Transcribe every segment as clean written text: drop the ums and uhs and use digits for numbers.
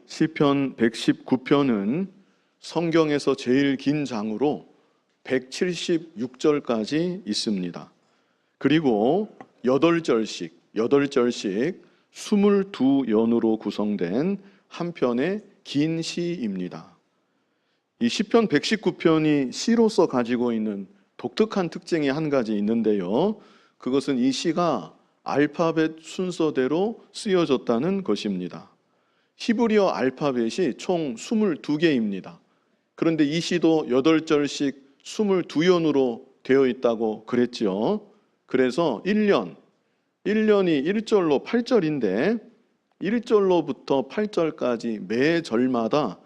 시편 119편은 성경에서 제일 긴 장으로 176절까지 있습니다. 그리고 8절씩 22연으로 구성된 한 편의 긴 시입니다. 이 시편 119편이 시로서 가지고 있는 독특한 특징이 한 가지 있는데요. 그것은 이 시가 알파벳 순서대로 쓰여졌다는 것입니다. 히브리어 알파벳이 총 22개입니다. 그런데 이 시도 8절씩 22연으로 되어 있다고 그랬죠. 그래서 1년이 1절로 8절인데 1절로부터 8절까지 매 절마다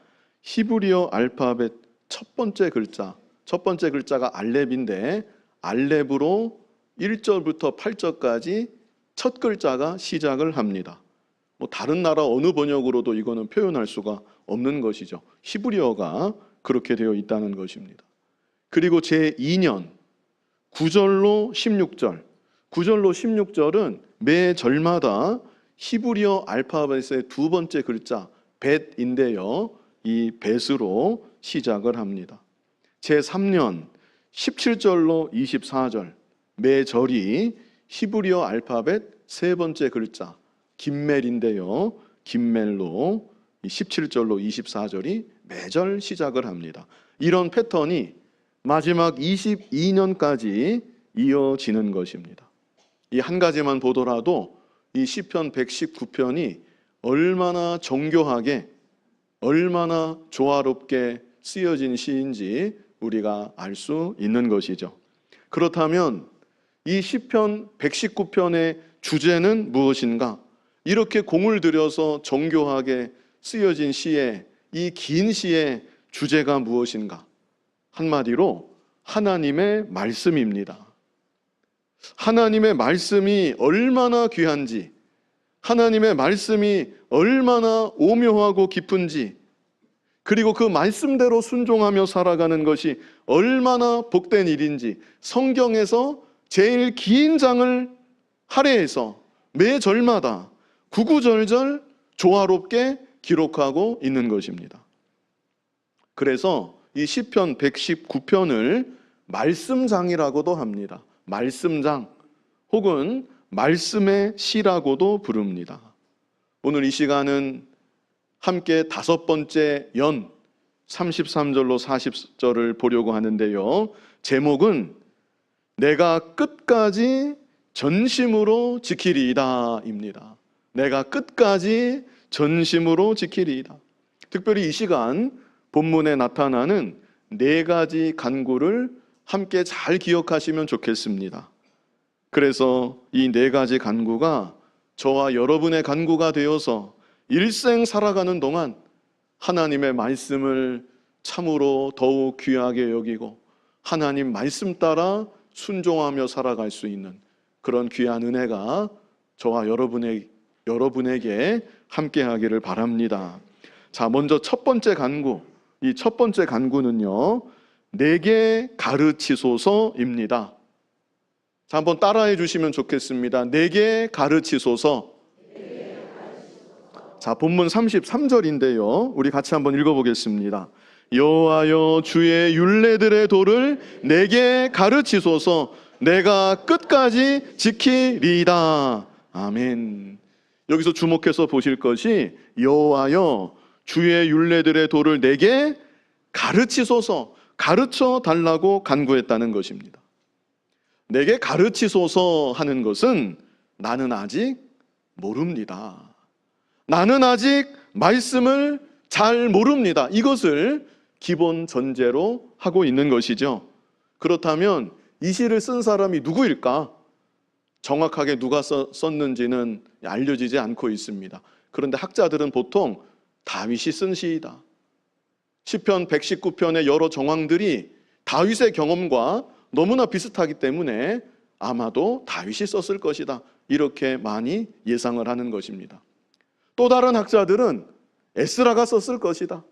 히브리어 알파벳 첫 번째 글자가 알렙인데 알렙으로 1절부터 8절까지 첫 글자가 시작을 합니다. 다른 나라 어느 번역으로도 이거는 표현할 수가 없는 것이죠. 히브리어가 그렇게 되어 있다는 것입니다. 그리고 제2년 9절로 16절은 매 절마다 히브리어 알파벳의 두 번째 글자 벳인데요. 이 벳으로 시작을 합니다. 제3년 17절로 24절 매 절이 히브리어 알파벳 세 번째 글자 김멜인데요. 김멜로 17절로 24절이 매절 시작을 합니다. 이런 패턴이 마지막 22년까지 이어지는 것입니다. 이 한 가지만 보더라도 이 시편 119편이 얼마나 정교하게 얼마나 조화롭게 쓰여진 시인지 우리가 알 수 있는 것이죠. 그렇다면 이 시편 119편의 주제는 무엇인가? 이렇게 공을 들여서 정교하게 쓰여진 시의 이 긴 시의 주제가 무엇인가? 한마디로 하나님의 말씀입니다. 하나님의 말씀이 얼마나 귀한지, 하나님의 말씀이 얼마나 오묘하고 깊은지, 그리고 그 말씀대로 순종하며 살아가는 것이 얼마나 복된 일인지 성경에서 제일 긴 장을 할애해서 매 절마다 구구절절 조화롭게 기록하고 있는 것입니다. 그래서 이 시편 119편을 말씀장이라고도 합니다. 말씀장 혹은 말씀의 시라고도 부릅니다. 오늘 이 시간은 함께 5번째 연 33절로 40절을 보려고 하는데요. 제목은 내가 끝까지 전심으로 지키리이다 입니다. 내가 끝까지 전심으로 지키리이다. 특별히 이 시간 본문에 나타나는 4가지 간구를 함께 잘 기억하시면 좋겠습니다. 그래서 이 4가지 간구가 저와 여러분의 간구가 되어서 일생 살아가는 동안 하나님의 말씀을 참으로 더욱 귀하게 여기고 하나님 말씀 따라 순종하며 살아갈 수 있는 그런 귀한 은혜가 저와 여러분에게 함께하기를 바랍니다. 자, 먼저 첫 번째 간구. 이 첫 번째 간구는요, 내게 가르치소서입니다. 자, 한번 따라해 주시면 좋겠습니다. 내게 가르치소서. 자, 본문 33절인데요. 우리 같이 한번 읽어보겠습니다. 여호와여 주의 율례들의 도를 내게 가르치소서. 내가 끝까지 지키리이다. 아멘. 여기서 주목해서 보실 것이 여호와여 주의 율례들의 도를 내게 가르치소서, 가르쳐 달라고 간구했다는 것입니다. 내게 가르치소서 하는 것은 나는 아직 모릅니다. 나는 아직 말씀을 잘 모릅니다. 이것을 기본 전제로 하고 있는 것이죠. 그렇다면 이 시를 쓴 사람이 누구일까? 정확하게 누가 썼는지는 알려지지 않고 있습니다. 그런데 학자들은 보통 다윗이 쓴 시이다. 시편 119편의 여러 정황들이 다윗의 경험과 너무나 비슷하기 때문에 아마도 다윗이 썼을 것이다. 이렇게 많이 예상을 하는 것입니다. 또 다른 학자들은 에스라가 썼을 것이다.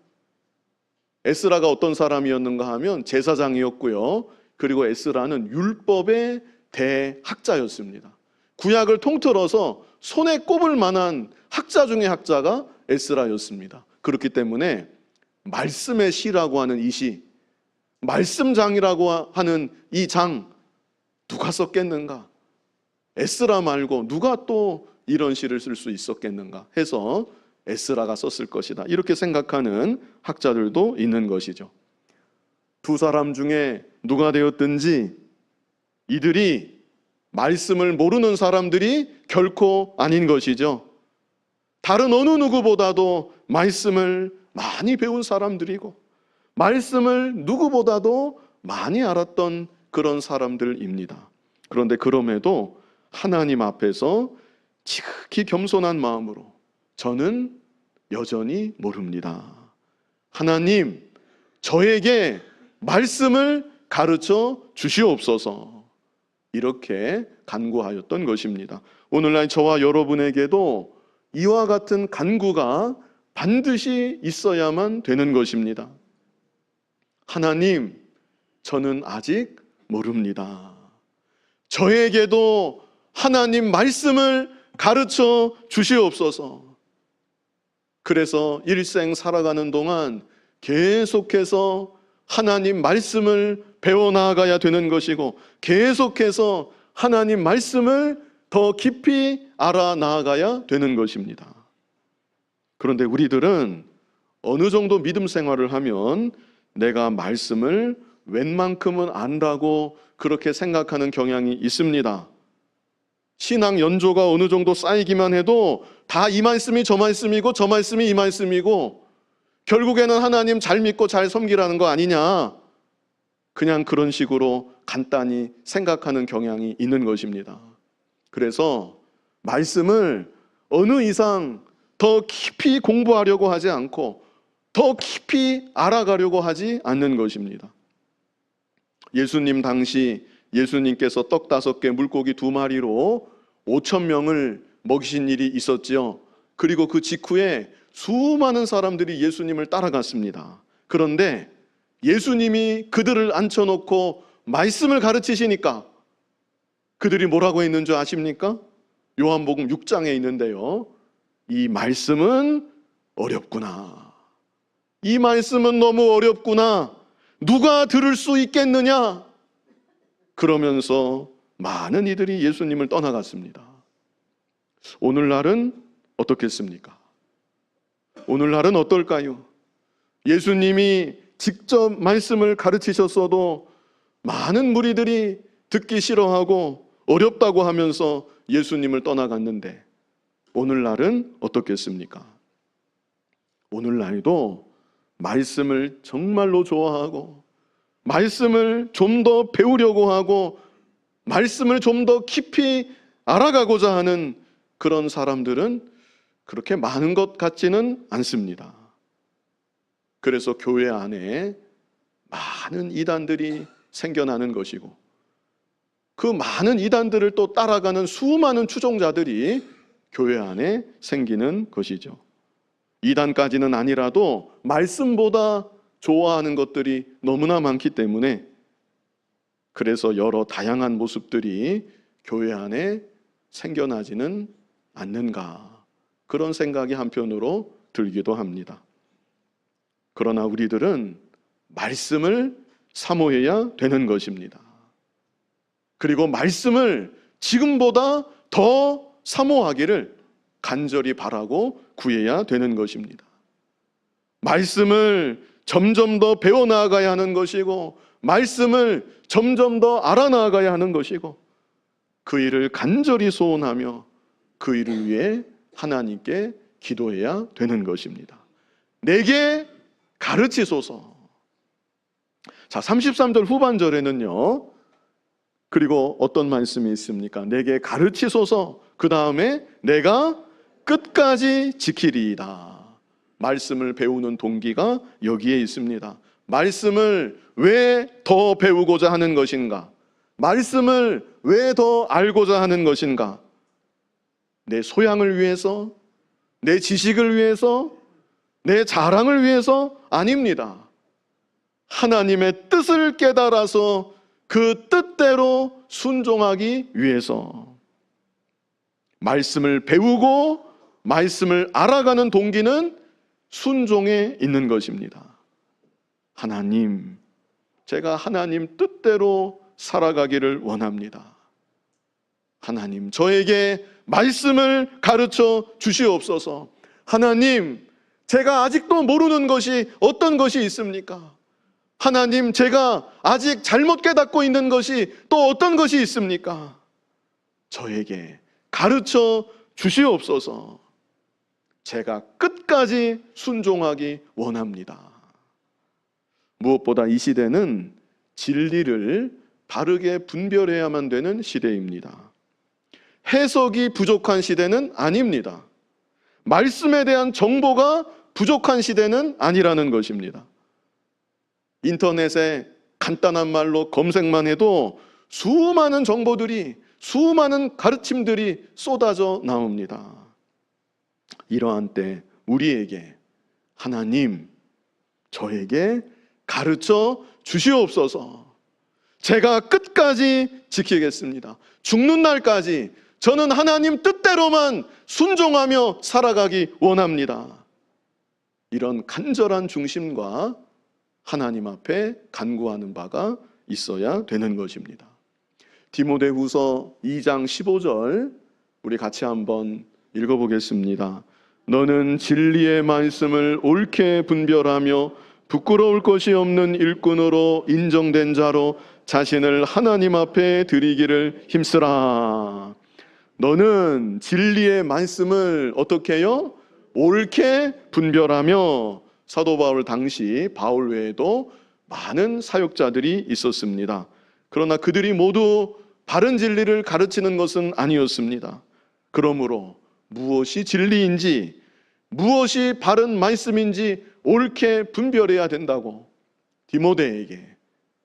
에스라가 어떤 사람이었는가 하면 제사장이었고요. 그리고 에스라는 율법의 대학자였습니다. 구약을 통틀어서 손에 꼽을 만한 학자 중의 학자가 에스라였습니다. 그렇기 때문에 말씀의 시라고 하는 이 시, 말씀장이라고 하는 이 장 누가 썼겠는가? 에스라 말고 누가 또 이런 시를 쓸 수 있었겠는가 해서 에스라가 썼을 것이다, 이렇게 생각하는 학자들도 있는 것이죠. 두 사람 중에 누가 되었든지 이들이 말씀을 모르는 사람들이 결코 아닌 것이죠. 다른 어느 누구보다도 말씀을 많이 배운 사람들이고 말씀을 누구보다도 많이 알았던 그런 사람들입니다. 그런데 그럼에도 하나님 앞에서 지극히 겸손한 마음으로 저는 여전히 모릅니다. 하나님, 저에게 말씀을 가르쳐 주시옵소서, 이렇게 간구하였던 것입니다. 오늘날 저와 여러분에게도 이와 같은 간구가 반드시 있어야만 되는 것입니다. 하나님, 저는 아직 모릅니다. 저에게도 하나님 말씀을 가르쳐 주시옵소서. 그래서 일생 살아가는 동안 계속해서 하나님 말씀을 배워나가야 되는 것이고 계속해서 하나님 말씀을 더 깊이 알아나가야 되는 것입니다. 그런데 우리들은 어느 정도 믿음 생활을 하면 내가 말씀을 웬만큼은 안다고 그렇게 생각하는 경향이 있습니다. 신앙 연조가 어느 정도 쌓이기만 해도 다 이 말씀이 저 말씀이고 저 말씀이 이 말씀이고 결국에는 하나님 잘 믿고 잘 섬기라는 거 아니냐, 그냥 그런 식으로 간단히 생각하는 경향이 있는 것입니다. 그래서 말씀을 어느 이상 더 깊이 공부하려고 하지 않고 더 깊이 알아가려고 하지 않는 것입니다. 예수님 당시 예수님께서 떡 5개 물고기 2마리로 5,000명을 먹이신 일이 있었지요. 그리고 그 직후에 수많은 사람들이 예수님을 따라갔습니다. 그런데 예수님이 그들을 앉혀놓고 말씀을 가르치시니까 그들이 뭐라고 했는 줄 아십니까? 요한복음 6장에 있는데요, 이 말씀은 어렵구나, 이 말씀은 너무 어렵구나, 누가 들을 수 있겠느냐, 그러면서 많은 이들이 예수님을 떠나갔습니다. 오늘날은 어떻겠습니까? 오늘날은 어떨까요? 예수님이 직접 말씀을 가르치셨어도 많은 무리들이 듣기 싫어하고 어렵다고 하면서 예수님을 떠나갔는데 오늘날은 어떻겠습니까? 오늘날도 말씀을 정말로 좋아하고 말씀을 좀 더 배우려고 하고 말씀을 좀 더 깊이 알아가고자 하는 그런 사람들은 그렇게 많은 것 같지는 않습니다. 그래서 교회 안에 많은 이단들이 생겨나는 것이고 그 많은 이단들을 또 따라가는 수많은 추종자들이 교회 안에 생기는 것이죠. 이단까지는 아니라도 말씀보다 좋아하는 것들이 너무나 많기 때문에 그래서 여러 다양한 모습들이 교회 안에 생겨나지는 않는가, 그런 생각이 한편으로 들기도 합니다. 그러나 우리들은 말씀을 사모해야 되는 것입니다. 그리고 말씀을 지금보다 더 사모하기를 간절히 바라고 구해야 되는 것입니다. 말씀을 점점 더 배워나가야 하는 것이고 말씀을 점점 더 알아나가야 하는 것이고 그 일을 간절히 소원하며 그 일을 위해 하나님께 기도해야 되는 것입니다. 내게 가르치소서. 자, 33절 후반절에는요, 그리고 어떤 말씀이 있습니까? 내게 가르치소서. 그 다음에 내가 끝까지 지키리이다. 말씀을 배우는 동기가 여기에 있습니다. 말씀을 왜 더 배우고자 하는 것인가? 말씀을 왜 더 알고자 하는 것인가? 내 소양을 위해서, 내 지식을 위해서, 내 자랑을 위해서 아닙니다. 하나님의 뜻을 깨달아서 그 뜻대로 순종하기 위해서. 말씀을 배우고 말씀을 알아가는 동기는 순종에 있는 것입니다. 하나님, 제가 하나님 뜻대로 살아가기를 원합니다. 하나님, 저에게 말씀을 가르쳐 주시옵소서. 하나님, 제가 아직도 모르는 것이 어떤 것이 있습니까? 하나님, 제가 아직 잘못 깨닫고 있는 것이 또 어떤 것이 있습니까? 저에게 가르쳐 주시옵소서. 제가 끝까지 순종하기 원합니다. 무엇보다 이 시대는 진리를 바르게 분별해야만 되는 시대입니다. 해석이 부족한 시대는 아닙니다. 말씀에 대한 정보가 부족한 시대는 아니라는 것입니다. 인터넷에 간단한 말로 검색만 해도 수많은 정보들이, 수많은 가르침들이 쏟아져 나옵니다. 이러한 때 우리에게 하나님, 저에게 가르쳐 주시옵소서. 제가 끝까지 지키겠습니다. 죽는 날까지 저는 하나님 뜻대로만 순종하며 살아가기 원합니다. 이런 간절한 중심과 하나님 앞에 간구하는 바가 있어야 되는 것입니다. 디모데후서 2장 15절 우리 같이 한번 읽어보겠습니다. 너는 진리의 말씀을 옳게 분별하며 부끄러울 것이 없는 일꾼으로 인정된 자로 자신을 하나님 앞에 드리기를 힘쓰라. 너는 진리의 말씀을 어떻게 해요? 옳게 분별하며. 사도 바울 당시 바울 외에도 많은 사역자들이 있었습니다. 그러나 그들이 모두 바른 진리를 가르치는 것은 아니었습니다. 그러므로 무엇이 진리인지, 무엇이 바른 말씀인지 옳게 분별해야 된다고 디모데에게,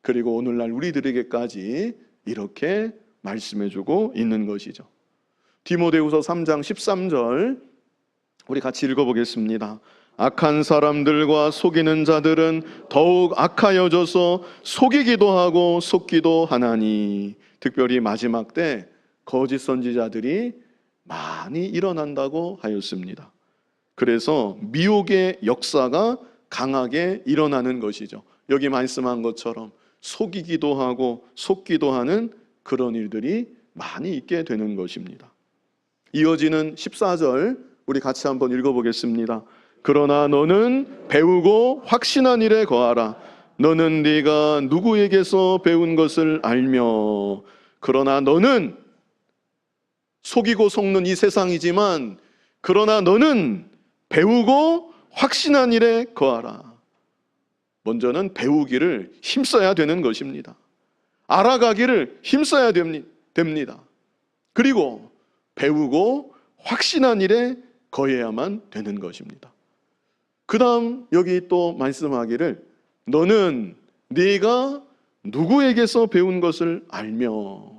그리고 오늘날 우리들에게까지 이렇게 말씀해주고 있는 것이죠. 디모데후서 3장 13절 우리 같이 읽어보겠습니다. 악한 사람들과 속이는 자들은 더욱 악하여져서 속이기도 하고 속기도 하나니. 특별히 마지막 때 거짓 선지자들이 많이 일어난다고 하였습니다. 그래서 미혹의 역사가 강하게 일어나는 것이죠. 여기 말씀한 것처럼 속이기도 하고 속기도 하는 그런 일들이 많이 있게 되는 것입니다. 이어지는 14절 우리 같이 한번 읽어보겠습니다. 그러나 너는 배우고 확신한 일에 거하라. 너는 네가 누구에게서 배운 것을 알며. 그러나 너는, 속이고 속는 이 세상이지만 그러나 너는 배우고 확신한 일에 거하라. 먼저는 배우기를 힘써야 되는 것입니다. 알아가기를 힘써야 됩니다. 그리고 배우고 확신한 일에 거해야만 되는 것입니다. 그 다음 여기 또 말씀하기를 너는 네가 누구에게서 배운 것을 알며.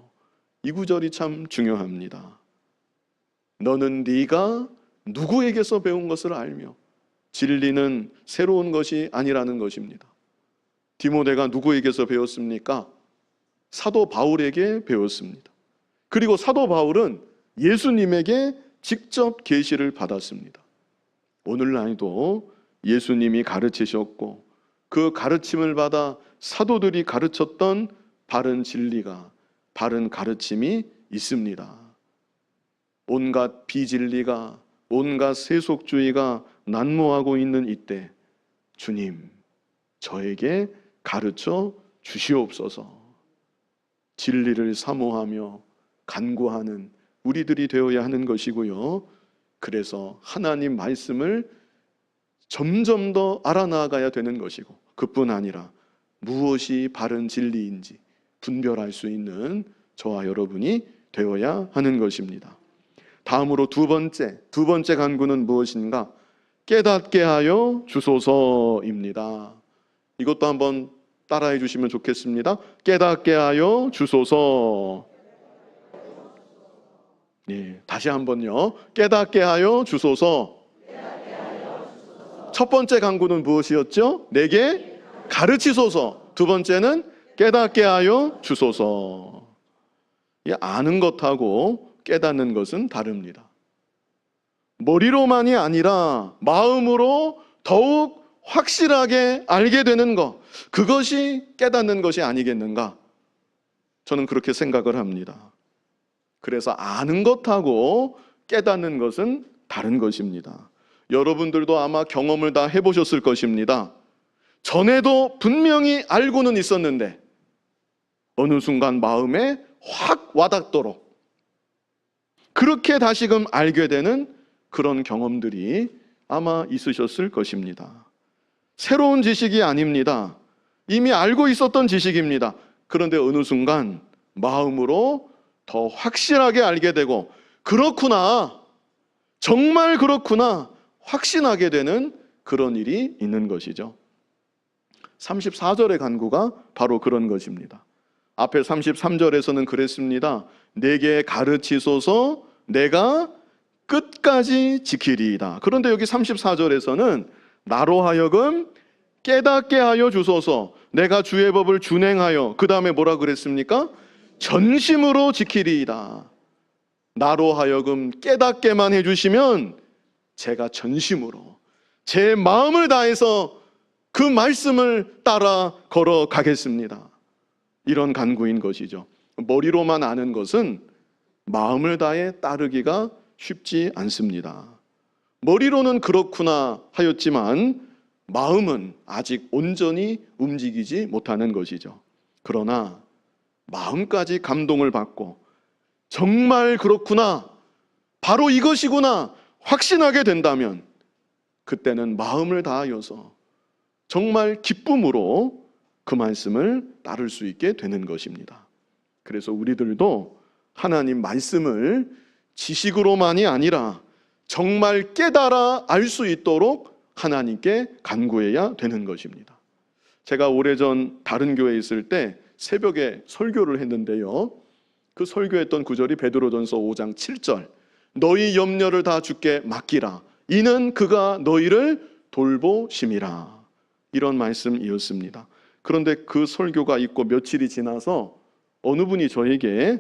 이 구절이 참 중요합니다. 너는 네가 누구에게서 배운 것을 알며. 진리는 새로운 것이 아니라는 것입니다. 디모데가 누구에게서 배웠습니까? 사도 바울에게 배웠습니다. 그리고 사도 바울은 예수님에게 직접 계시를 받았습니다. 오늘날도 예수님이 가르치셨고 그 가르침을 받아 사도들이 가르쳤던 바른 진리가, 바른 가르침이 있습니다. 온갖 비진리가, 온갖 세속주의가 난무하고 있는 이때 주님, 저에게 가르쳐 주시옵소서. 진리를 사모하며 간구하는 우리들이 되어야 하는 것이고요. 그래서 하나님 말씀을 점점 더 알아나가야 되는 것이고, 그뿐 아니라 무엇이 바른 진리인지 분별할 수 있는 저와 여러분이 되어야 하는 것입니다. 다음으로 두 번째 간구는 무엇인가? 깨닫게 하여 주소서입니다. 이것도 한번 따라해 주시면 좋겠습니다. 깨닫게 하여 주소서. 네, 다시 한번요. 깨닫게 하여 주소서. 첫 번째 간구는 무엇이었죠? 내게 가르치소서. 두 번째는 깨닫게 하여 주소서. 아는 것하고 깨닫는 것은 다릅니다. 머리로만이 아니라 마음으로 더욱 확실하게 알게 되는 것, 그것이 깨닫는 것이 아니겠는가? 저는 그렇게 생각을 합니다. 그래서 아는 것하고 깨닫는 것은 다른 것입니다. 여러분들도 아마 경험을 다 해보셨을 것입니다. 전에도 분명히 알고는 있었는데 어느 순간 마음에 확 와닿도록 그렇게 다시금 알게 되는 그런 경험들이 아마 있으셨을 것입니다. 새로운 지식이 아닙니다. 이미 알고 있었던 지식입니다. 그런데 어느 순간 마음으로 더 확실하게 알게 되고, 그렇구나, 정말 그렇구나 확신하게 되는 그런 일이 있는 것이죠. 34절의 간구가 바로 그런 것입니다. 앞에 33절에서는 그랬습니다. 내게 가르치소서 내가 끝까지 지키리이다. 그런데 여기 34절에서는 나로 하여금 깨닫게 하여 주소서, 내가 주의 법을 준행하여, 그 다음에 뭐라 그랬습니까? 전심으로 지키리이다. 나로 하여금 깨닫게만 해주시면 제가 전심으로 제 마음을 다해서 그 말씀을 따라 걸어가겠습니다. 이런 간구인 것이죠. 머리로만 아는 것은 마음을 다해 따르기가 쉽지 않습니다. 머리로는 그렇구나 하였지만 마음은 아직 온전히 움직이지 못하는 것이죠. 그러나 마음까지 감동을 받고 정말 그렇구나, 바로 이것이구나 확신하게 된다면 그때는 마음을 다하여서 정말 기쁨으로 그 말씀을 따를 수 있게 되는 것입니다. 그래서 우리들도 하나님 말씀을 지식으로만이 아니라 정말 깨달아 알 수 있도록 하나님께 간구해야 되는 것입니다. 제가 오래전 다른 교회에 있을 때 새벽에 설교를 했는데요, 그 설교했던 구절이 베드로전서 5장 7절, 너희 염려를 다 주께 맡기라, 이는 그가 너희를 돌보심이라, 이런 말씀이었습니다. 그런데 그 설교가 있고 며칠이 지나서 어느 분이 저에게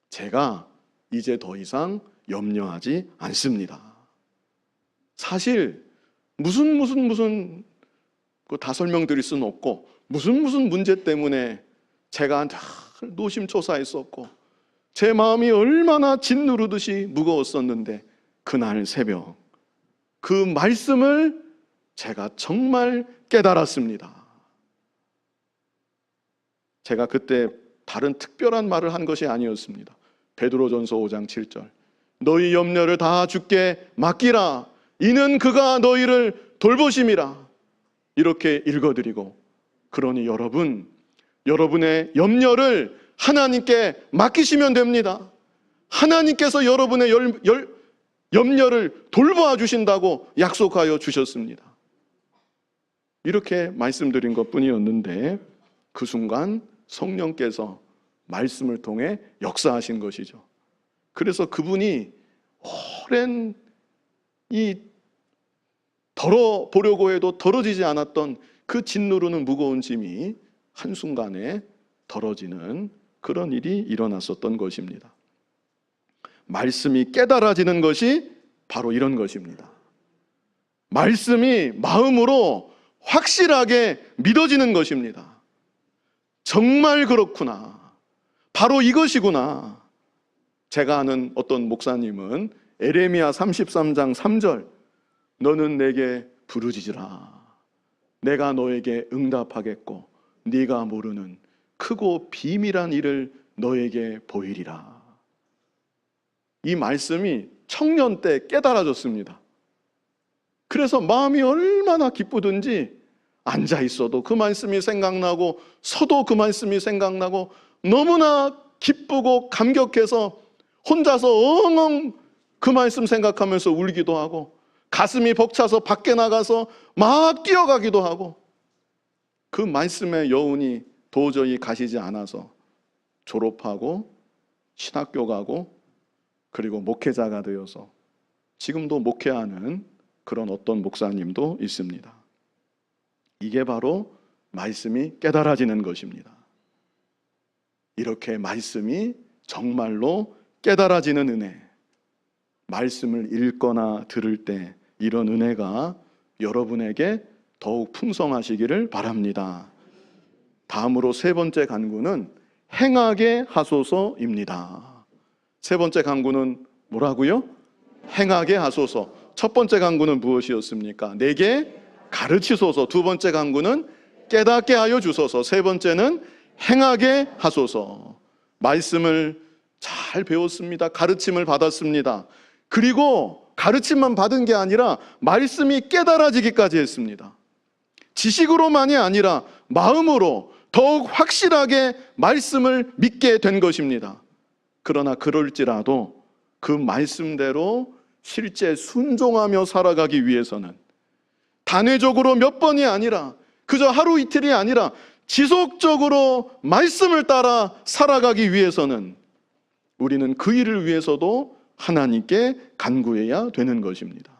제가 이제 더 이상 염려하지 않습니다. 사실 무슨 다 설명드릴 수는 없고 무슨 문제 때문에 제가 늘 노심초사했었고 제 마음이 얼마나 짓누르듯이 무거웠었는데 그날 새벽 그 말씀을 제가 정말 깨달았습니다. 제가 그때 다른 특별한 말을 한 것이 아니었습니다. 베드로전서 5장 7절, 너희 염려를 다 주께 맡기라, 이는 그가 너희를 돌보심이라, 이렇게 읽어드리고, 그러니 여러분의 염려를 하나님께 맡기시면 됩니다. 하나님께서 여러분의 염려를 돌보아 주신다고 약속하여 주셨습니다. 이렇게 말씀드린 것뿐이었는데 그 순간 성령께서 말씀을 통해 역사하신 것이죠. 그래서 그분이 오랜 이 덜어보려고 해도 덜어지지 않았던 그 짓누르는 무거운 짐이 한순간에 덜어지는 그런 일이 일어났었던 것입니다. 말씀이 깨달아지는 것이 바로 이런 것입니다. 말씀이 마음으로 확실하게 믿어지는 것입니다. 정말 그렇구나, 바로 이것이구나. 제가 아는 어떤 목사님은 에레미야 33장 3절, 너는 내게 부르짖으라, 내가 너에게 응답하겠고 네가 모르는 크고 비밀한 일을 너에게 보이리라. 이 말씀이 청년 때 깨달아졌습니다. 그래서 마음이 얼마나 기쁘든지 앉아 있어도 그 말씀이 생각나고 서도 그 말씀이 생각나고 너무나 기쁘고 감격해서 혼자서 엉엉 그 말씀 생각하면서 울기도 하고 가슴이 벅차서 밖에 나가서 막 뛰어가기도 하고, 그 말씀의 여운이 도저히 가시지 않아서 졸업하고 신학교 가고 그리고 목회자가 되어서 지금도 목회하는 그런 어떤 목사님도 있습니다. 이게 바로 말씀이 깨달아지는 것입니다. 이렇게 말씀이 정말로 깨달아지는 은혜, 말씀을 읽거나 들을 때 이런 은혜가 여러분에게 더욱 풍성하시기를 바랍니다. 다음으로 세 번째 간구는 행하게 하소서입니다. 세 번째 간구는 뭐라고요? 행하게 하소서. 첫 번째 간구는 무엇이었습니까? 내게 가르치소서. 두 번째 간구는 깨닫게 하여 주소서. 세 번째는 행하게 하소서. 말씀을 잘 배웠습니다. 가르침을 받았습니다. 그리고 가르침만 받은 게 아니라 말씀이 깨달아지기까지 했습니다. 지식으로만이 아니라 마음으로 더욱 확실하게 말씀을 믿게 된 것입니다. 그러나 그럴지라도 그 말씀대로 실제 순종하며 살아가기 위해서는 단회적으로 몇 번이 아니라 그저 하루 이틀이 아니라 지속적으로 말씀을 따라 살아가기 위해서는 우리는 그 일을 위해서도 하나님께 간구해야 되는 것입니다.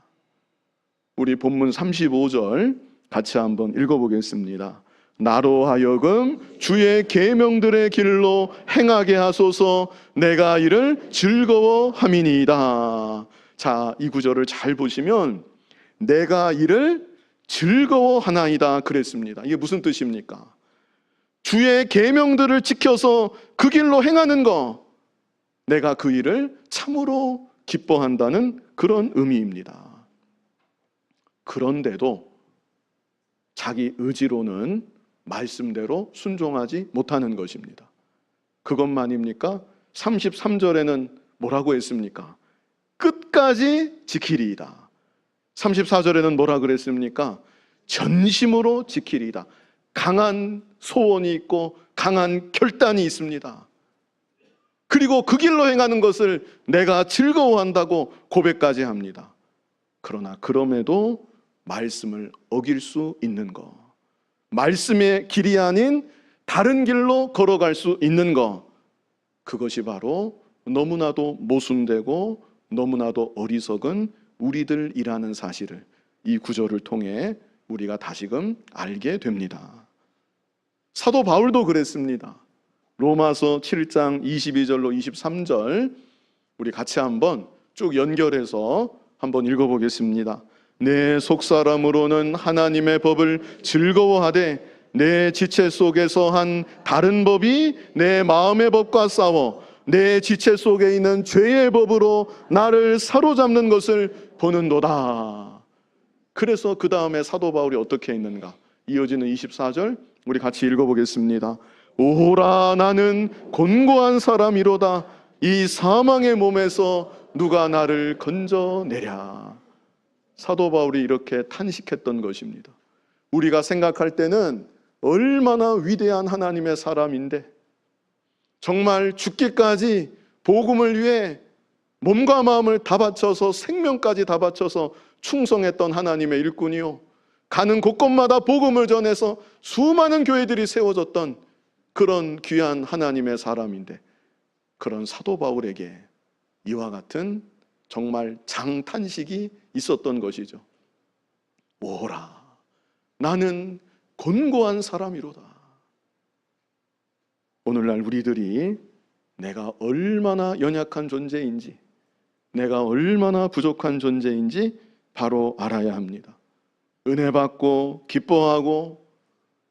우리 본문 35절 같이 한번 읽어보겠습니다. 나로 하여금 주의 계명들의 길로 행하게 하소서. 내가 이를 즐거워함이니이다. 자, 이 구절을 잘 보시면 내가 이를 즐거워하나이다 그랬습니다. 이게 무슨 뜻입니까? 주의 계명들을 지켜서 그 길로 행하는 거, 내가 그 일을 참으로 기뻐한다는 그런 의미입니다. 그런데도 자기 의지로는 말씀대로 순종하지 못하는 것입니다. 그것만입니까? 33절에는 뭐라고 했습니까? 끝까지 지키리이다. 34절에는 뭐라 그랬습니까? 전심으로 지키리이다. 강한 소원이 있고 강한 결단이 있습니다. 그리고 그 길로 행하는 것을 내가 즐거워한다고 고백까지 합니다. 그러나 그럼에도 말씀을 어길 수 있는 것, 말씀의 길이 아닌 다른 길로 걸어갈 수 있는 것, 그것이 바로 너무나도 모순되고 너무나도 어리석은 우리들이라는 사실을 이 구절을 통해 우리가 다시금 알게 됩니다. 사도 바울도 그랬습니다. 로마서 7장 22절로 23절 우리 같이 한번 쭉 연결해서 한번 읽어보겠습니다. 내 속사람으로는 하나님의 법을 즐거워하되 내 지체 속에서 한 다른 법이 내 마음의 법과 싸워 내 지체 속에 있는 죄의 법으로 나를 사로잡는 것을 보는도다. 그래서 그 다음에 사도 바울이 어떻게 했는가? 이어지는 24절 우리 같이 읽어보겠습니다. 오라 나는 곤고한 사람이로다. 이 사망의 몸에서 누가 나를 건져내랴. 사도 바울이 이렇게 탄식했던 것입니다. 우리가 생각할 때는 얼마나 위대한 하나님의 사람인데 정말 죽기까지 복음을 위해 몸과 마음을 다 바쳐서 생명까지 다 바쳐서 충성했던 하나님의 일꾼이요, 가는 곳곳마다 복음을 전해서 수많은 교회들이 세워졌던 그런 귀한 하나님의 사람인데 그런 사도 바울에게 이와 같은 정말 장탄식이 있었던 것이죠. 오라 나는 곤고한 사람이로다. 오늘날 우리들이 내가 얼마나 연약한 존재인지, 내가 얼마나 부족한 존재인지 바로 알아야 합니다. 은혜 받고 기뻐하고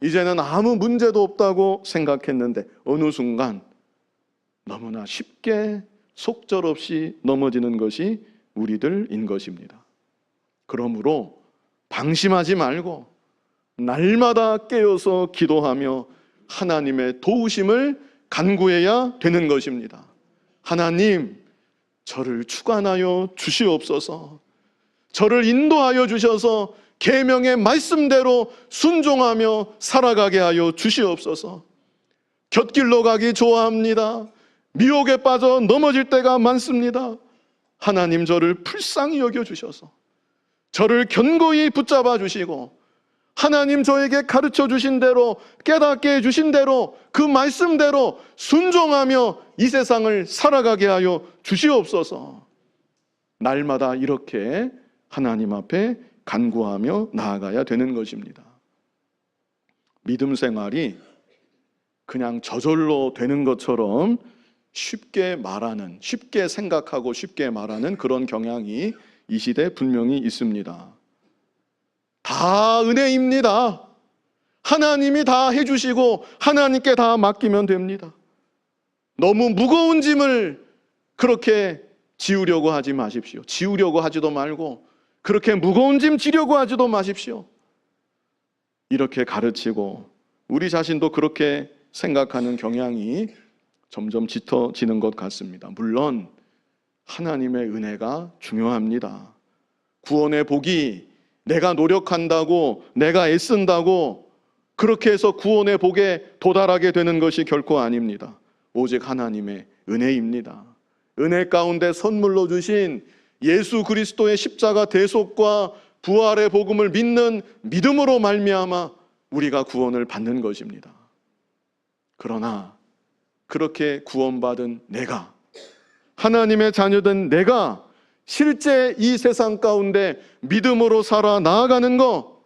이제는 아무 문제도 없다고 생각했는데 어느 순간 너무나 쉽게 속절없이 넘어지는 것이 우리들인 것입니다. 그러므로 방심하지 말고 날마다 깨어서 기도하며 하나님의 도우심을 간구해야 되는 것입니다. 하나님, 저를 주관하여 주시옵소서. 저를 인도하여 주셔서 계명의 말씀대로 순종하며 살아가게 하여 주시옵소서. 곁길로 가기 좋아합니다. 미혹에 빠져 넘어질 때가 많습니다. 하나님, 저를 불쌍히 여겨주셔서 저를 견고히 붙잡아 주시고 하나님 저에게 가르쳐 주신 대로, 깨닫게 해주신 대로, 그 말씀대로 순종하며 이 세상을 살아가게 하여 주시옵소서. 날마다 이렇게 하나님 앞에 간구하며 나아가야 되는 것입니다. 믿음 생활이 그냥 저절로 되는 것처럼 쉽게 말하는, 쉽게 생각하고 쉽게 말하는 그런 경향이 이 시대에 분명히 있습니다. 다 은혜입니다. 하나님이 다 해주시고 하나님께 다 맡기면 됩니다. 너무 무거운 짐을 그렇게 지우려고 하지 마십시오. 지우려고 하지도 말고 그렇게 무거운 짐 지려고 하지도 마십시오. 이렇게 가르치고 우리 자신도 그렇게 생각하는 경향이 점점 짙어지는 것 같습니다. 물론 하나님의 은혜가 중요합니다. 구원의 복이 내가 노력한다고, 내가 애쓴다고 그렇게 해서 구원의 복에 도달하게 되는 것이 결코 아닙니다. 오직 하나님의 은혜입니다. 은혜 가운데 선물로 주신 예수 그리스도의 십자가 대속과 부활의 복음을 믿는 믿음으로 말미암아 우리가 구원을 받는 것입니다. 그러나 그렇게 구원받은 내가, 하나님의 자녀된 내가 실제 이 세상 가운데 믿음으로 살아 나아가는 것,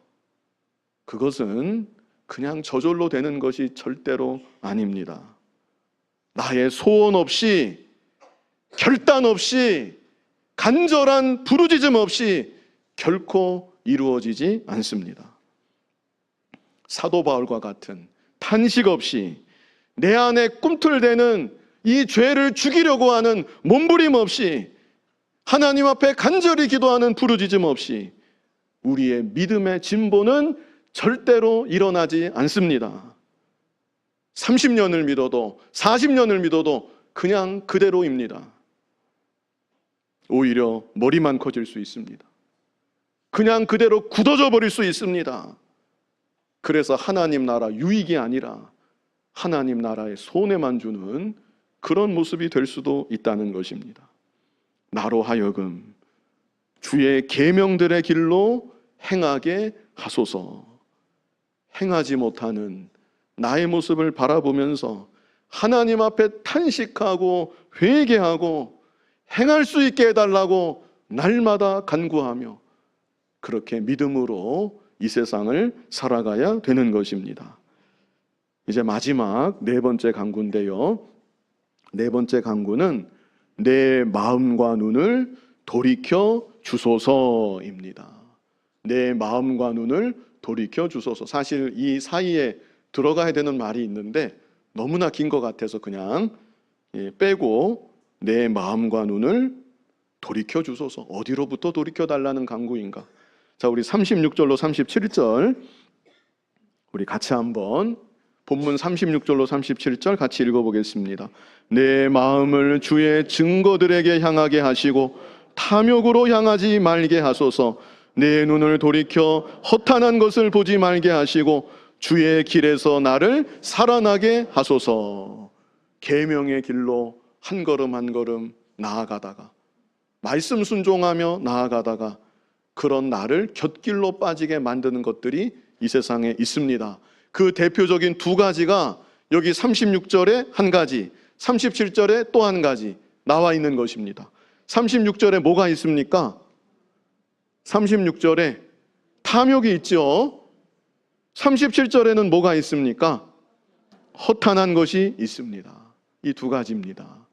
그것은 그냥 저절로 되는 것이 절대로 아닙니다. 나의 소원 없이, 결단 없이, 간절한 부르짖음 없이 결코 이루어지지 않습니다. 사도 바울과 같은 탄식 없이, 내 안에 꿈틀대는 이 죄를 죽이려고 하는 몸부림 없이, 하나님 앞에 간절히 기도하는 부르짖음 없이 우리의 믿음의 진보는 절대로 일어나지 않습니다. 30년을 믿어도 40년을 믿어도 그냥 그대로입니다. 오히려 머리만 커질 수 있습니다. 그냥 그대로 굳어져 버릴 수 있습니다. 그래서 하나님 나라 유익이 아니라 하나님 나라의 손해만 주는 그런 모습이 될 수도 있다는 것입니다. 나로 하여금 주의 계명들의 길로 행하게 하소서. 행하지 못하는 나의 모습을 바라보면서 하나님 앞에 탄식하고 회개하고 행할 수 있게 해달라고 날마다 간구하며 그렇게 믿음으로 이 세상을 살아가야 되는 것입니다. 이제 마지막 네 번째 간구인데요. 네 번째 간구는 내 마음과 눈을 돌이켜 주소서입니다. 내 마음과 눈을 돌이켜 주소서. 사실 이 사이에 들어가야 되는 말이 있는데 너무나 긴 것 같아서 그냥 빼고 내 마음과 눈을 돌이켜 주소서. 어디로부터 돌이켜 달라는 간구인가? 자, 우리 36절로 37절 우리 같이 한번 본문 36절로 37절 같이 읽어보겠습니다. 내 마음을 주의 증거들에게 향하게 하시고 탐욕으로 향하지 말게 하소서. 내 눈을 돌이켜 허탄한 것을 보지 말게 하시고 주의 길에서 나를 살아나게 하소서. 계명의 길로 한 걸음 한 걸음 나아가다가 말씀 순종하며 나아가다가 그런 나를 곁길로 빠지게 만드는 것들이 이 세상에 있습니다. 그 대표적인 두 가지가 여기 36절에 한 가지, 37절에 또 한 가지 나와 있는 것입니다. 36절에 뭐가 있습니까? 36절에 탐욕이 있죠. 37절에는 뭐가 있습니까? 허탄한 것이 있습니다. 이 두 가지입니다.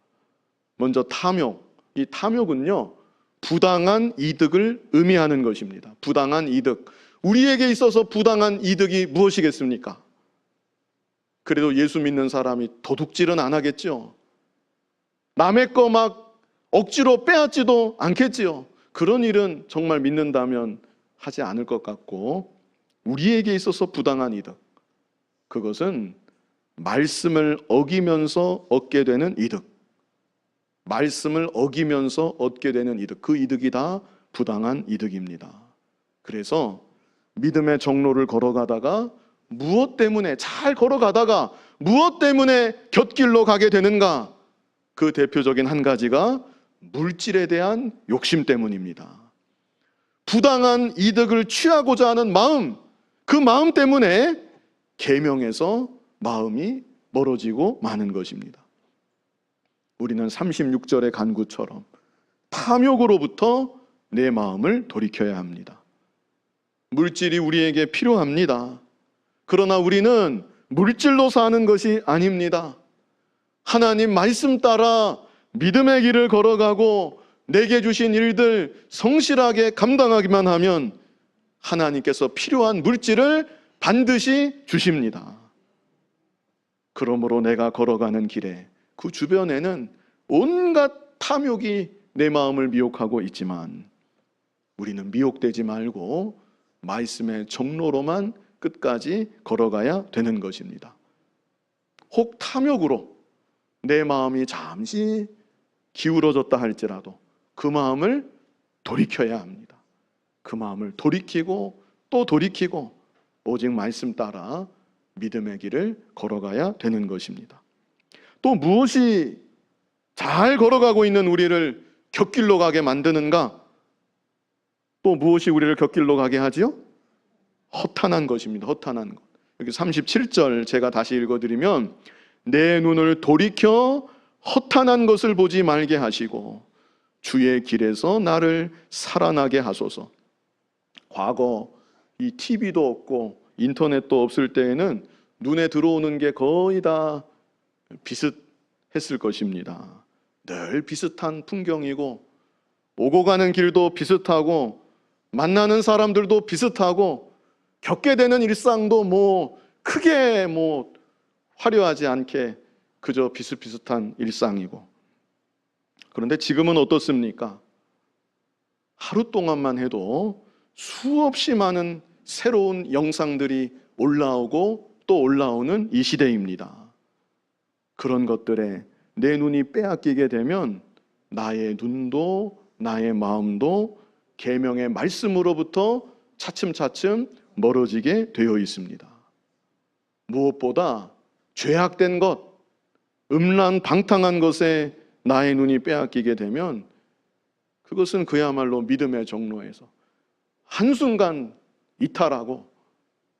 먼저 탐욕. 이 탐욕은요, 부당한 이득을 의미하는 것입니다. 부당한 이득. 우리에게 있어서 부당한 이득이 무엇이겠습니까? 그래도 예수 믿는 사람이 도둑질은 안 하겠죠. 남의 거 막 억지로 빼앗지도 않겠지요. 그런 일은 정말 믿는다면 하지 않을 것 같고, 우리에게 있어서 부당한 이득, 그것은 말씀을 어기면서 얻게 되는 이득, 말씀을 어기면서 얻게 되는 이득, 그 이득이 다 부당한 이득입니다. 그래서 믿음의 정로를 걸어가다가 무엇 때문에, 잘 걸어가다가 무엇 때문에 곁길로 가게 되는가? 그 대표적인 한 가지가 물질에 대한 욕심 때문입니다. 부당한 이득을 취하고자 하는 마음, 그 마음 때문에 계명에서 마음이 멀어지고 마는 것입니다. 우리는 36절의 간구처럼 탐욕으로부터 내 마음을 돌이켜야 합니다. 물질이 우리에게 필요합니다. 그러나 우리는 물질로 사는 것이 아닙니다. 하나님 말씀 따라 믿음의 길을 걸어가고 내게 주신 일들 성실하게 감당하기만 하면 하나님께서 필요한 물질을 반드시 주십니다. 그러므로 내가 걸어가는 길에 그 주변에는 온갖 탐욕이 내 마음을 미혹하고 있지만 우리는 미혹되지 말고 말씀의 정로로만 끝까지 걸어가야 되는 것입니다. 혹 탐욕으로 내 마음이 잠시 기울어졌다 할지라도 그 마음을 돌이켜야 합니다. 그 마음을 돌이키고 또 돌이키고 오직 말씀 따라 믿음의 길을 걸어가야 되는 것입니다. 또 무엇이 잘 걸어가고 있는 우리를 곁길로 가게 만드는가? 또 무엇이 우리를 곁길로 가게 하지요? 허탄한 것입니다. 허탄한 것. 여기 37절 제가 다시 읽어드리면 내 눈을 돌이켜 허탄한 것을 보지 말게 하시고 주의 길에서 나를 살아나게 하소서. 과거 이 TV도 없고 인터넷도 없을 때에는 눈에 들어오는 게 거의 다 비슷했을 것입니다. 늘 비슷한 풍경이고 오고 가는 길도 비슷하고 만나는 사람들도 비슷하고 겪게 되는 일상도 크게 화려하지 않게 그저 비슷비슷한 일상이고, 그런데 지금은 어떻습니까? 하루 동안만 해도 수없이 많은 새로운 영상들이 올라오고 또 올라오는 이 시대입니다. 그런 것들에 내 눈이 빼앗기게 되면 나의 눈도 나의 마음도 계명의 말씀으로부터 차츰차츰 멀어지게 되어 있습니다. 무엇보다 죄악된 것, 음란방탕한 것에 나의 눈이 빼앗기게 되면 그것은 그야말로 믿음의 정로에서 한순간 이탈하고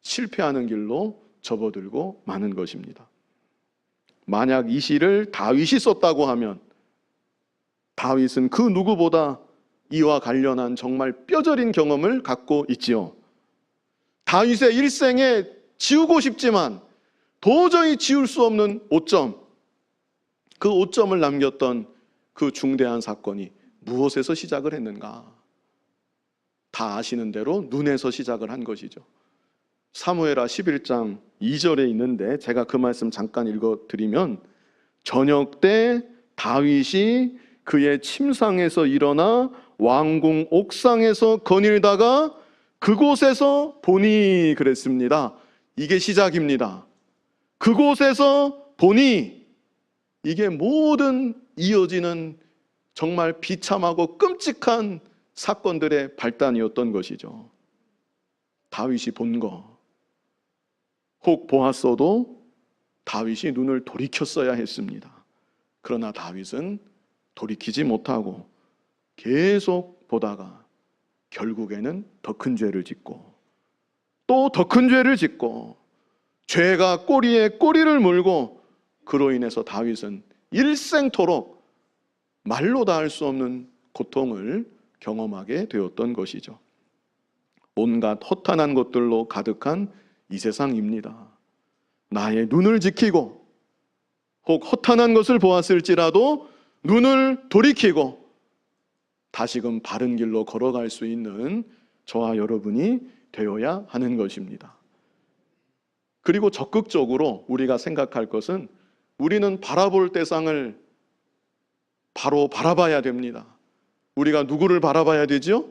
실패하는 길로 접어들고 마는 것입니다. 만약 이 시를 다윗이 썼다고 하면 다윗은 그 누구보다 이와 관련한 정말 뼈저린 경험을 갖고 있지요. 다윗의 일생에 지우고 싶지만 도저히 지울 수 없는 오점, 그 오점을 남겼던 그 중대한 사건이 무엇에서 시작을 했는가? 다 아시는 대로 눈에서 시작을 한 것이죠. 사무엘하 11장 2절에 있는데 제가 그 말씀 잠깐 읽어드리면 저녁 때 다윗이 그의 침상에서 일어나 왕궁 옥상에서 거닐다가 그곳에서 보니 그랬습니다. 이게 시작입니다. 그곳에서 보니, 이게 모든 이어지는 정말 비참하고 끔찍한 사건들의 발단이었던 것이죠. 다윗이 본 거, 혹 보았어도 다윗이 눈을 돌이켰어야 했습니다. 그러나 다윗은 돌이키지 못하고 계속 보다가 결국에는 더 큰 죄를 짓고 또 더 큰 죄를 짓고 죄가 꼬리에 꼬리를 물고 그로 인해서 다윗은 일생토록 말로 다 할 수 없는 고통을 경험하게 되었던 것이죠. 온갖 허탄한 것들로 가득한 이 세상입니다. 나의 눈을 지키고 혹 허탄한 것을 보았을지라도 눈을 돌이키고 다시금 바른 길로 걸어갈 수 있는 저와 여러분이 되어야 하는 것입니다. 그리고 적극적으로 우리가 생각할 것은 우리는 바라볼 대상을 바로 바라봐야 됩니다. 우리가 누구를 바라봐야 되죠?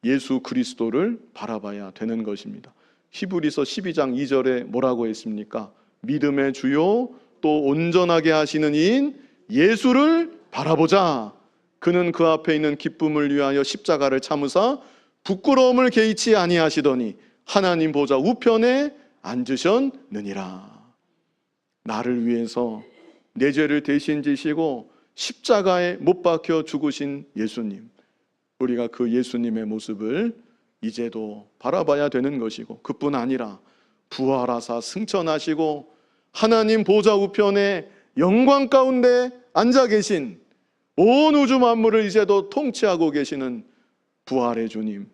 예수 그리스도를 바라봐야 되는 것입니다. 히브리서 12장 2절에 뭐라고 했습니까? 믿음의 주요 또 온전하게 하시는 이인 예수를 바라보자. 그는 그 앞에 있는 기쁨을 위하여 십자가를 참으사 부끄러움을 개의치 아니하시더니 하나님 보좌 우편에 앉으셨느니라. 나를 위해서 내 죄를 대신 지시고 십자가에 못 박혀 죽으신 예수님, 우리가 그 예수님의 모습을 이제도 바라봐야 되는 것이고, 그뿐 아니라 부활하사 승천하시고 하나님 보좌 우편에 영광 가운데 앉아 계신 온 우주 만물을 이제도 통치하고 계시는 부활의 주님,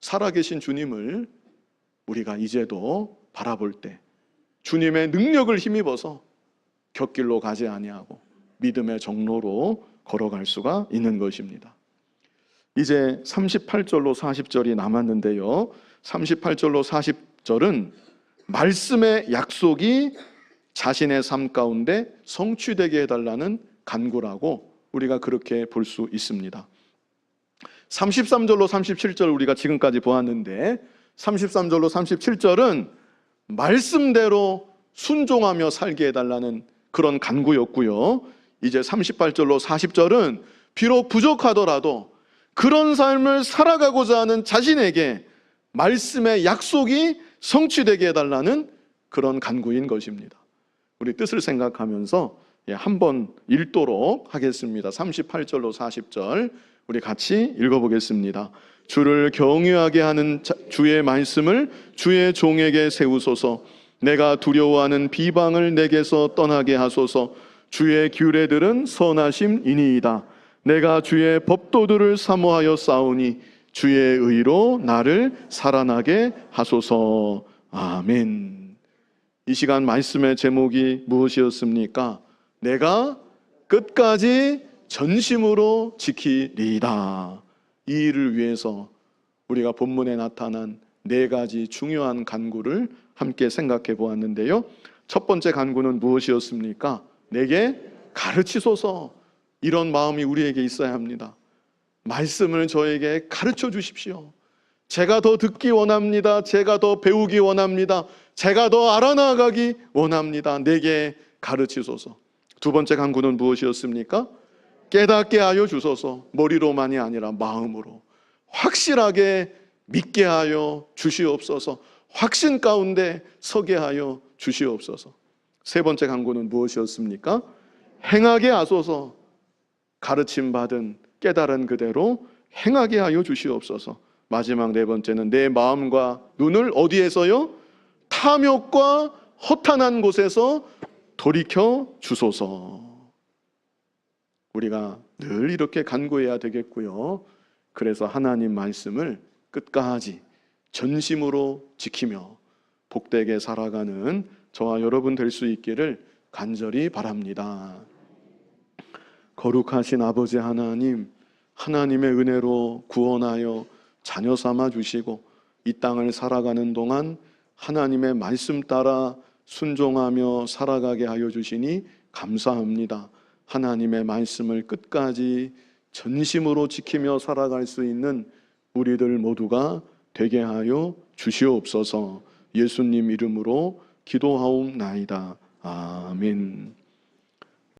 살아계신 주님을 우리가 이제도 바라볼 때 주님의 능력을 힘입어서 곁길로 가지 아니하고 믿음의 정로로 걸어갈 수가 있는 것입니다. 이제 38절로 40절이 남았는데요. 38절로 40절은 말씀의 약속이 자신의 삶 가운데 성취되게 해달라는 간구라고 우리가 그렇게 볼 수 있습니다. 33절로 37절 우리가 지금까지 보았는데 33절로 37절은 말씀대로 순종하며 살게 해달라는 그런 간구였고요. 이제 38절로 40절은 비록 부족하더라도 그런 삶을 살아가고자 하는 자신에게 말씀의 약속이 성취되게 해달라는 그런 간구인 것입니다. 우리 뜻을 생각하면서 한번 읽도록 하겠습니다. 38절로 40절 우리 같이 읽어보겠습니다. 주를 경외하게 하는 주의 말씀을 주의 종에게 세우소서. 내가 두려워하는 비방을 내게서 떠나게 하소서. 주의 규례들은 선하심이니이다. 내가 주의 법도들을 사모하여 싸우니 주의 의로 나를 살아나게 하소서. 아멘. 이 시간 말씀의 제목이 무엇이었습니까? 내가 끝까지 전심으로 지키리이다. 이 일을 위해서 우리가 본문에 나타난 네 가지 중요한 간구를 함께 생각해 보았는데요. 첫 번째 간구는 무엇이었습니까? 내게 가르치소서. 이런 마음이 우리에게 있어야 합니다. 말씀을 저에게 가르쳐 주십시오. 제가 더 듣기 원합니다. 제가 더 배우기 원합니다. 제가 더 알아나가기 원합니다. 내게 가르치소서. 두 번째 간구는 무엇이었습니까? 깨닫게 하여 주소서. 머리로만이 아니라 마음으로 확실하게 믿게 하여 주시옵소서. 확신 가운데 서게 하여 주시옵소서. 세 번째 간구는 무엇이었습니까? 행하게 하소서. 가르침받은 깨달은 그대로 행하게 하여 주시옵소서. 마지막 네 번째는 내 마음과 눈을 어디에서요? 탐욕과 허탄한 곳에서 돌이켜 주소서. 우리가 늘 이렇게 간구해야 되겠고요. 그래서 하나님 말씀을 끝까지 전심으로 지키며 복되게 살아가는 저와 여러분 될 수 있기를 간절히 바랍니다. 거룩하신 아버지 하나님, 하나님의 은혜로 구원하여 자녀 삼아 주시고 이 땅을 살아가는 동안 하나님의 말씀 따라 순종하며 살아가게 하여 주시니 감사합니다. 하나님의 말씀을 끝까지 전심으로 지키며 살아갈 수 있는 우리들 모두가 되게 하여 주시옵소서. 예수님 이름으로 기도하옵나이다. 아멘.